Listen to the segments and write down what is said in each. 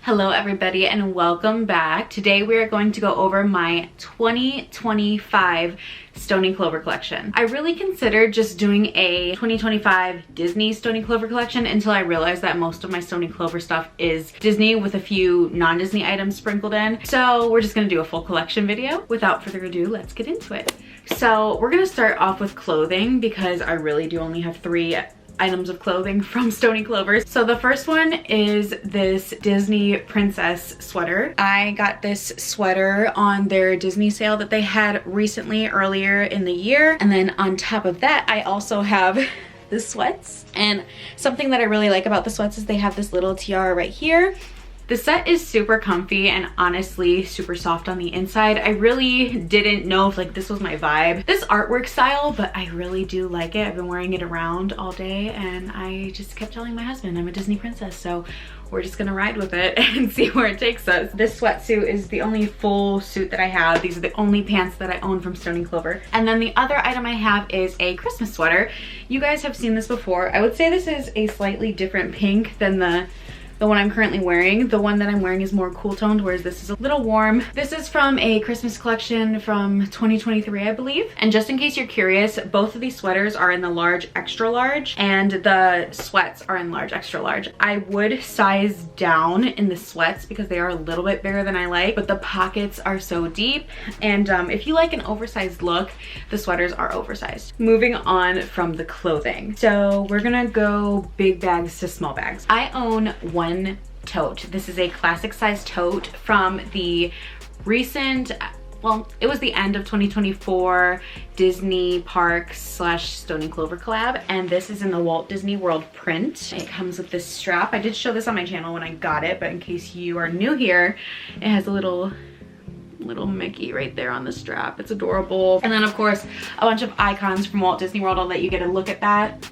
Hello everybody and welcome back. Today we are going to go over my 2025 Stoney Clover collection. I really considered just doing a 2025 Disney Stoney Clover collection until I realized that most of my Stoney Clover stuff is Disney with a few non-Disney items sprinkled in. So we're just gonna do a full collection video. Without further ado, let's get into it. So we're gonna start off with clothing because I really do only have 3 items of clothing from Stoney Clover. So the first one is this Disney princess sweater. I got this sweater on their Disney sale that they had recently earlier in the year. And then on top of that, I also have the sweats. And something that I really like about the sweats is they have this little tiara right here. The set is super comfy and honestly super soft on the inside. I really didn't know if this was my vibe, this artwork style, but I really do like it. I've been wearing it around all day and I just kept telling my husband I'm a Disney princess, so we're just gonna ride with it and see where it takes us. This sweatsuit is the only full suit that I have. These are the only pants that I own from Stoney Clover. And then the other item I have is a Christmas sweater. You guys have seen this before. I would say this is a slightly different pink than the one I'm currently wearing. The one that I'm wearing is more cool toned, whereas this is a little warm. This is from a Christmas collection from 2023, I believe. And just in case you're curious, both of these sweaters are in the large, extra large, and the sweats are in large, extra large. I would size down in the sweats because they are a little bit bigger than I like, but the pockets are so deep. And if you like an oversized look, the sweaters are oversized. Moving on from the clothing. So we're gonna go big bags to small bags. I own one tote. This is a classic size tote from the recent, well, it was the end of 2024 Disney Parks / Stoney Clover collab, and this is in the Walt Disney World print. It comes with this strap. I did show this on my channel when I got it, but in case you are new here, it has a little Mickey right there on the strap. It's adorable. And then of course a bunch of icons from Walt Disney World. I'll let you get a look at that.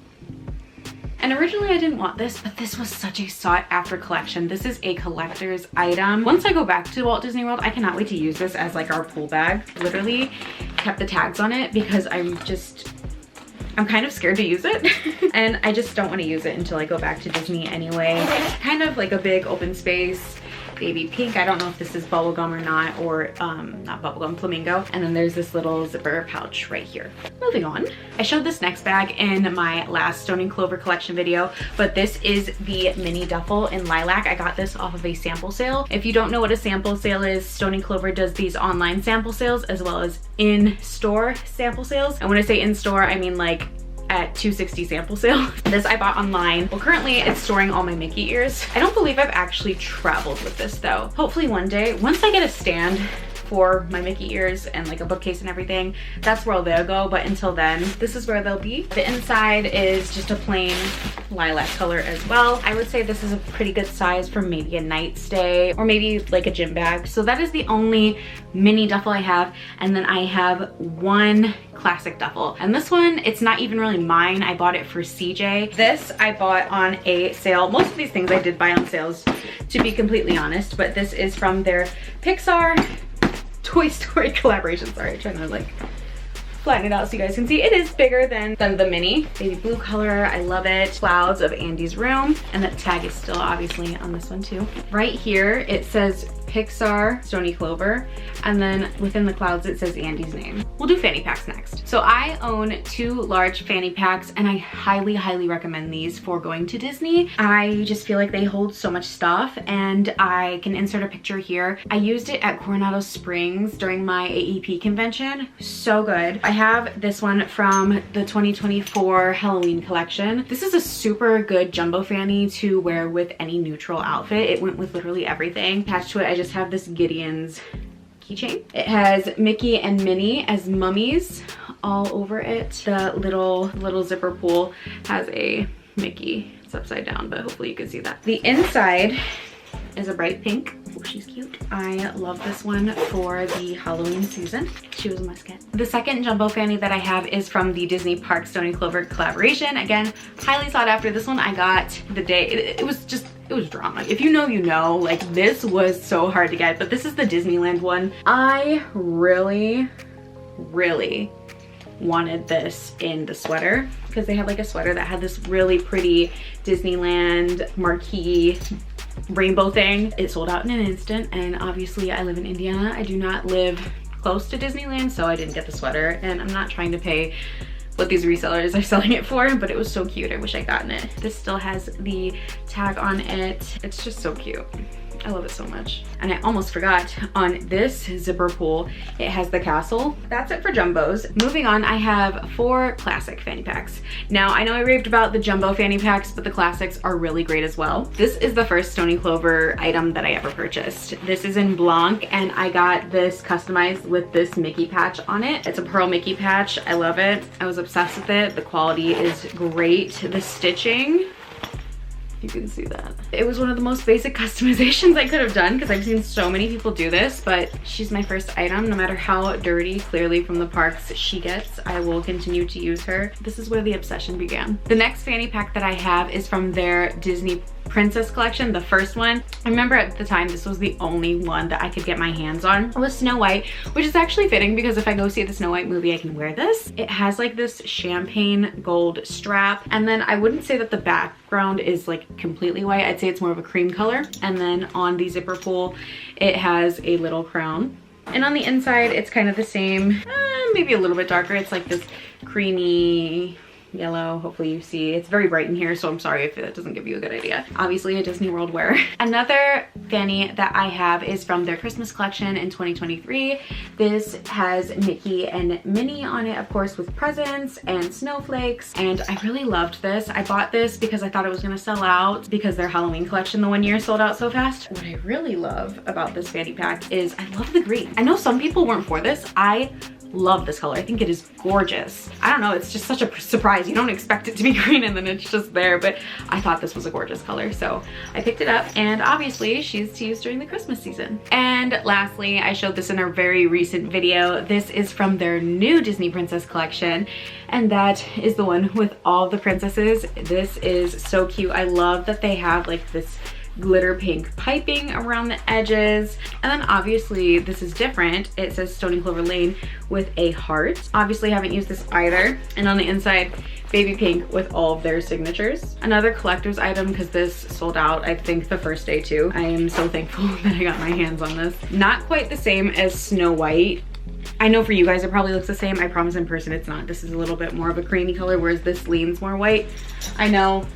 And originally I didn't want this, but this was such a sought after collection. This is a collector's item. Once I go back to Walt Disney World, I cannot wait to use this as our pool bag. Literally kept the tags on it because I'm kind of scared to use it. And I just don't want to use it until I go back to Disney anyway. Kind of like a big open space, baby pink. I don't know if this is bubblegum or not, or not bubblegum, flamingo. And then there's this little zipper pouch right here. Moving on. I showed this next bag in my last Stoney Clover collection video, but this is the mini duffel in lilac. I got this off of a sample sale. If you don't know what a sample sale is, Stoney Clover does these online sample sales as well as in-store sample sales. And when I say in-store, I mean at 260 sample sale. This I bought online. Well, currently it's storing all my Mickey ears. I don't believe I've actually traveled with this though. Hopefully one day, once I get a stand for my Mickey ears and a bookcase and everything, that's where they'll go. But until then, this is where they'll be. The inside is just a plain lilac color as well. I would say this is a pretty good size for maybe a night stay or maybe a gym bag. So that is the only mini duffel I have. And then I have one classic duffel, and this one, it's not even really mine. I bought it for CJ. This I bought on a sale. Most of these things I did buy on sales, to be completely honest, but this is from their Pixar Toy Story collaboration. Sorry, I'm trying to flatten it out so you guys can see. It is bigger than the mini. Baby blue color, I love it. Clouds of Andy's room, and that tag is still obviously on this one too. Right here it says Pixar Stoney Clover, and then within the clouds it says Andy's name. We'll do fanny packs next. So I own 2 large fanny packs, and I highly recommend these for going to Disney. I just feel like they hold so much stuff, and I can insert a picture here. I used it at Coronado Springs during my AEP convention. So good. I have this one from the 2024 Halloween collection. This is a super good jumbo fanny to wear with any neutral outfit. It went with literally everything. Attached to it, I just have this Gideon's keychain. It has Mickey and Minnie as mummies all over it. The little zipper pull has a Mickey. It's upside down, but hopefully you can see that. The inside is a bright pink. Oh, she's cute. I love this one for the Halloween season. She was a must get. The second jumbo fanny that I have is from the Disney Park Stoney Clover collaboration. Again, highly sought after. This one I got the day, it was drama. If you know, you know. This was so hard to get, but this is the Disneyland one. I really wanted this in the sweater because they had a sweater that had this really pretty Disneyland marquee rainbow thing. It sold out in an instant, and obviously I live in Indiana. I do not live close to Disneyland, so I didn't get the sweater, and I'm not trying to pay what these resellers are selling it for, but it was so cute. I wish I'd gotten it. This still has the tag on it. It's just so cute. I love it so much. And I almost forgot, on this zipper pull, it has the castle. That's it for jumbos. Moving on, I have 4 classic fanny packs. Now, I know I raved about the jumbo fanny packs, but the classics are really great as well. This is the first Stoney Clover item that I ever purchased. This is in Blanc, and I got this customized with this Mickey patch on it. It's a pearl Mickey patch. I love it. I was obsessed with it. The quality is great. The stitching, you can see that. It was one of the most basic customizations I could have done, because I've seen so many people do this, but she's my first item. No matter how dirty, clearly from the parks, she gets, I will continue to use her. This is where the obsession began. The next fanny pack that I have is from their Disney Princess collection, the first one. I remember at the time this was the only one that I could get my hands on. It was Snow White, which is actually fitting because if I go see the Snow White movie, I can wear this. It has like this champagne gold strap, and then I wouldn't say that the background is like completely white. I'd say it's more of a cream color. And then on the zipper pull, it has a little crown. And on the inside, it's kind of the same, maybe a little bit darker. It's like this creamy yellow. Hopefully you see. It's very bright in here, so I'm sorry if that doesn't give you a good idea. Obviously a Disney World wear. Another fanny that I have is from their Christmas collection in 2023. This has Mickey and Minnie on it, of course, with presents and snowflakes, and I really loved this. I bought this because I thought it was gonna sell out because their Halloween collection the one year sold out so fast. What I really love about this fanny pack is I love the green. I know some people weren't for this. I love this color. I think it is gorgeous. I don't know, it's just such a surprise. You don't expect it to be green and then it's just there, but I thought this was a gorgeous color, so I picked it up, and obviously she's to use during the Christmas season. And lastly, I showed this in a very recent video. This is from their new Disney Princess collection, and that is the one with all the princesses. This is so cute. I love that they have like this glitter pink piping around the edges, and then obviously this is different. It says Stoney Clover Lane with a heart. Obviously haven't used this either, and on the inside baby pink with all of their signatures. Another collector's item because this sold out I think the first day too. I am so thankful that I got my hands on this. Not quite the same as Snow White. I know for you guys it probably looks the same. I promise in person it's not. This is a little bit more of a creamy color, whereas this leans more white. I know.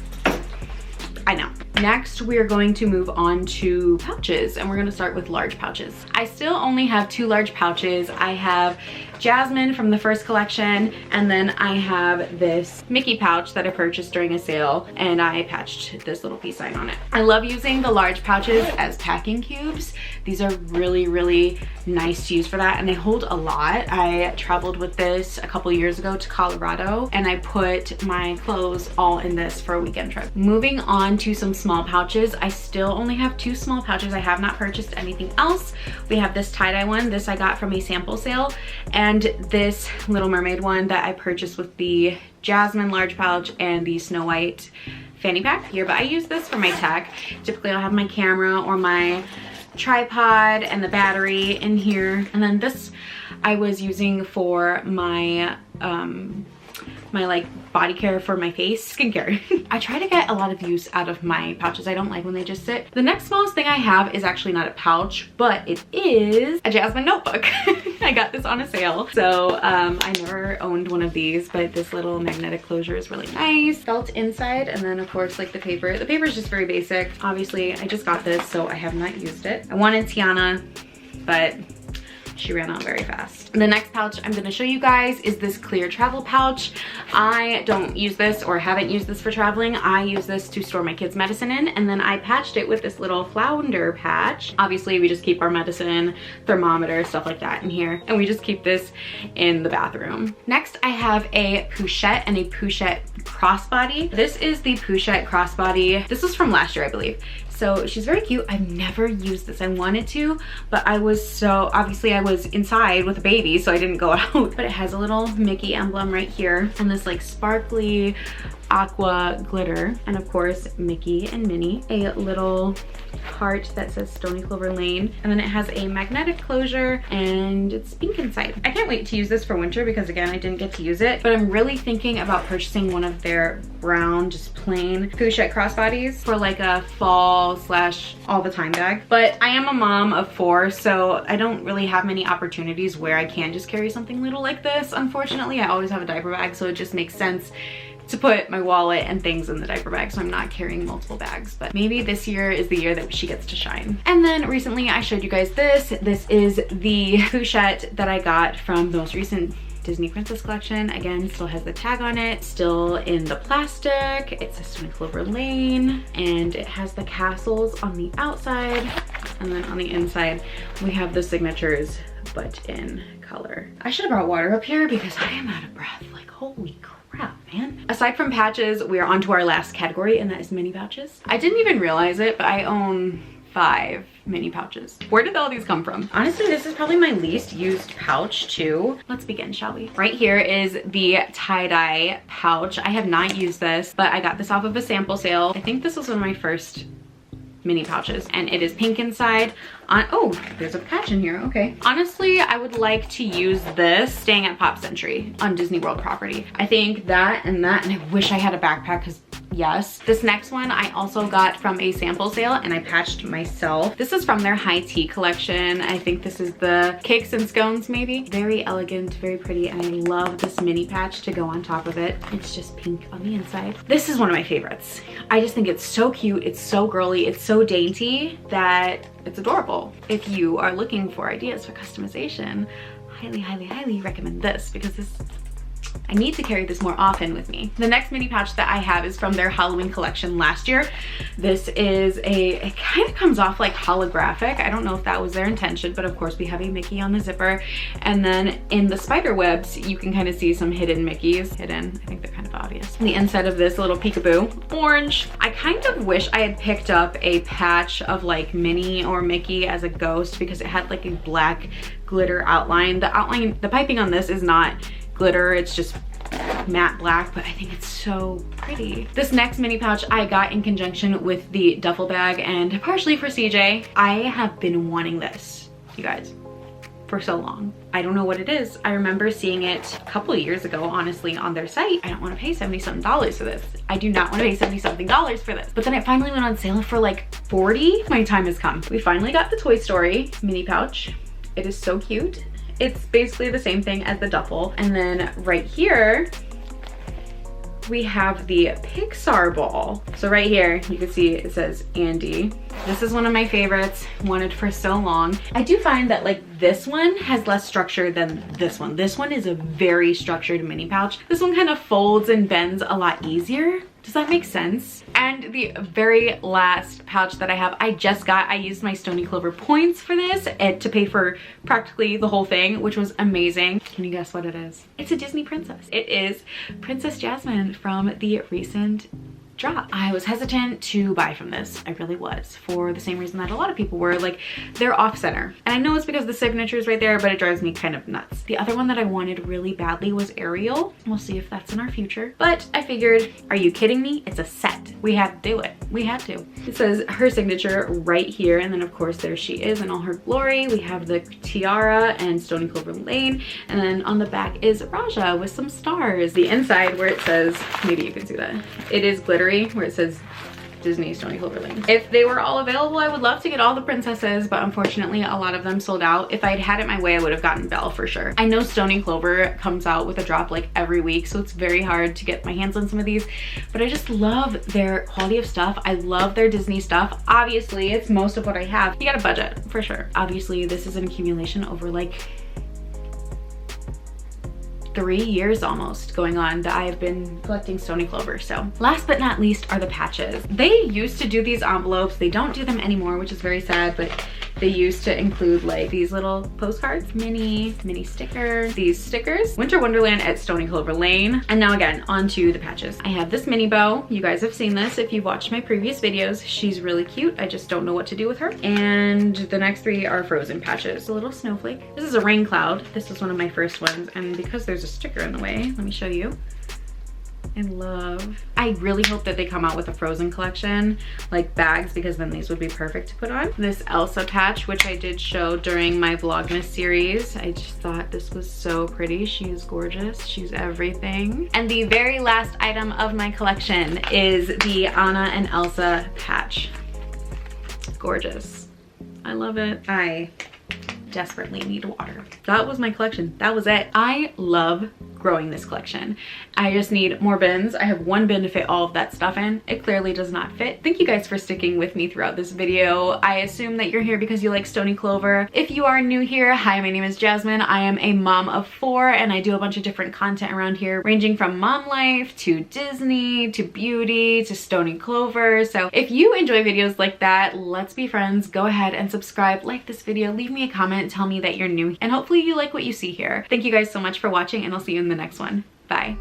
Next, we are going to move on to pouches, and we're going to start with large pouches. I still only have 2 large pouches. I have Jasmine from the first collection, and then I have this Mickey pouch that I purchased during a sale, and I patched this little peace sign on it. I love using the large pouches as packing cubes. These are really, really nice to use for that, and they hold a lot. I traveled with this a couple years ago to Colorado, and I put my clothes all in this for a weekend trip. Moving on to some small pouches. I still only have 2 small pouches. I have not purchased anything else. We have this tie-dye one. This I got from a sample sale, and this Little Mermaid one that I purchased with the Jasmine large pouch and the Snow White fanny pack here, but I use this for my tech. Typically I'll have my camera or my tripod and the battery in here, and then this I was using for my my like body care for my face, skincare. I try to get a lot of use out of my pouches. I don't like when they just sit. The next smallest thing I have is actually not a pouch, but it is a Jasmine notebook. I got this on a sale. So I never owned one of these, but this little magnetic closure is really nice. Felt inside, and then of course like the paper. The paper is just very basic. Obviously I just got this, so I have not used it. I wanted Tiana, but she ran out very fast. The next pouch I'm gonna show you guys is this clear travel pouch. I don't use this or haven't used this for traveling. I use this to store my kids' medicine in, and then I patched it with this little flounder patch. Obviously we just keep our medicine, thermometer, stuff like that in here, and we just keep this in the bathroom. Next I have a Pouchette and a Pouchette crossbody. This is the Pouchette crossbody. This was from last year, I believe. So she's very cute. I've never used this. I wanted to, but I was so, obviously I was inside with a baby, so I didn't go out. But it has a little Mickey emblem right here, and this like sparkly aqua glitter, and of course Mickey and Minnie. A little heart that says Stoney Clover Lane, and then it has a magnetic closure and it's pink inside. I can't wait to use this for winter because again I didn't get to use it, but I'm really thinking about purchasing one of their brown just plain pochette crossbodies for like a fall slash all the time bag. But I am a mom of 4, so I don't really have many opportunities where I can just carry something little like this. Unfortunately, I always have a diaper bag, so it just makes sense to put my wallet and things in the diaper bag, so I'm not carrying multiple bags. But maybe this year is the year that she gets to shine. And then recently I showed you guys this. This is the pochette that I got from the most recent Disney Princess collection. Again, still has the tag on it, still in the plastic. It says Stoney Clover Lane, and it has the castles on the outside, and then on the inside we have the signatures, but in color. I should have brought water up here because I am out of breath. Like, holy crap, man. Aside from patches, we are on to our last category, and that is mini pouches. I didn't even realize it, but I own 5 mini pouches. Where did all these come from? Honestly, this is probably my least used pouch too. Let's begin, shall we? Right here is the tie-dye pouch. I have not used this, but I got this off of a sample sale. I think this was one of my first mini pouches, and it is pink inside. Oh, there's a patch in here. Okay. Honestly, I would like to use this staying at Pop Century on Disney World property. I think that, and I wish I had a backpack because yes. This next one I also got from a sample sale and I patched myself. This is from their high tea collection. I think this is the cakes and scones maybe. Very elegant, very pretty, and I love this mini patch to go on top of it. It's just pink on the inside. This is one of my favorites. I just think it's so cute, it's so girly, it's so dainty that it's adorable. If you are looking for ideas for customization, highly, highly, highly recommend this because I need to carry this more often with me. The next mini pouch that I have is from their Halloween collection last year. This is it kind of comes off like holographic. I don't know if that was their intention, but of course we have a Mickey on the zipper. And then in the spider webs, you can kind of see some hidden Mickeys. Hidden, I think they're kind of obvious. The inside of this little peekaboo, orange. I kind of wish I had picked up a patch of like Minnie or Mickey as a ghost because it had like a black glitter outline. The piping on this is not glitter, it's just matte black, but I think it's so pretty. This next mini pouch I got in conjunction with the duffel bag and partially for CJ. I have been wanting this, you guys, for so long. I don't know what it is. I remember seeing it a couple of years ago, honestly, on their site. I don't want to pay $70-something for this. I do not want to pay $70-something for this. But then it finally went on sale for like $40. My time has come. We finally got the Toy Story mini pouch. It is so cute. It's basically the same thing as the duffel. And then right here, we have the Pixar ball. So right here, you can see it says Andy. This is one of my favorites, wanted for so long. I do find that like this one has less structure than this one. This one is a very structured mini pouch. This one kind of folds and bends a lot easier. Does that make sense? And the very last pouch that I have, I just got, I used my Stoney Clover points for this to pay for practically the whole thing, which was amazing. Can you guess what it is? It's a Disney princess. It is Princess Jasmine from the recent drop. I was hesitant to buy from this. I really was, for the same reason that a lot of people were. Like, they're off center. And I know it's because the signature is right there, but it drives me kind of nuts. The other one that I wanted really badly was Ariel. We'll see if that's in our future. But I figured, are you kidding me? It's a set. We had to do it. We had to. It says her signature right here. And then of course there she is in all her glory. We have the tiara and Stoney Clover Lane. And then on the back is Raja with some stars. The inside where it says, maybe you can see that, it is glittery, where it says Disney Stoney Clover Lane. If they were all available, I would love to get all the princesses, but unfortunately a lot of them sold out. If I'd had it my way, I would have gotten Belle for sure. I know Stoney Clover comes out with a drop like every week, so it's very hard to get my hands on some of these, but I just love their quality of stuff. I love their Disney stuff. Obviously, it's most of what I have. You got a budget, for sure. Obviously, this is an accumulation over like 3 years almost going on that I've been collecting Stoney Clover. So last but not least are the patches. They used to do these envelopes. They don't do them anymore, which is very sad, but they used to include like these little postcards, mini stickers, these stickers, Winter Wonderland at Stoney Clover Lane. And now again, onto the patches. I have this mini bow. You guys have seen this if you've watched my previous videos. She's really cute. I just don't know what to do with her. And the next 3 are Frozen patches. A little snowflake. This is a rain cloud. This was one of my first ones. And because there's a sticker in the way, let me show you. I love. I really hope that they come out with a Frozen collection, like bags, because then these would be perfect to put on. This Elsa patch, which I did show during my Vlogmas series. I just thought this was so pretty. She is gorgeous. She's everything. And the very last item of my collection is the Anna and Elsa patch. Gorgeous. I love it. I desperately need water. That was my collection. That was it. I love growing this collection. I just need more bins. I have one bin to fit all of that stuff in. It clearly does not fit. Thank you guys for sticking with me throughout this video. I assume that you're here because you like Stoney Clover. If you are new here, hi, my name is Jasmine. I am a mom of 4 and I do a bunch of different content around here, ranging from mom life to Disney to beauty to Stoney Clover. So if you enjoy videos like that, let's be friends. Go ahead and subscribe, like this video, leave me a comment, tell me that you're new, and hopefully you like what you see here. Thank you guys so much for watching, and I'll see you in the next one. Bye.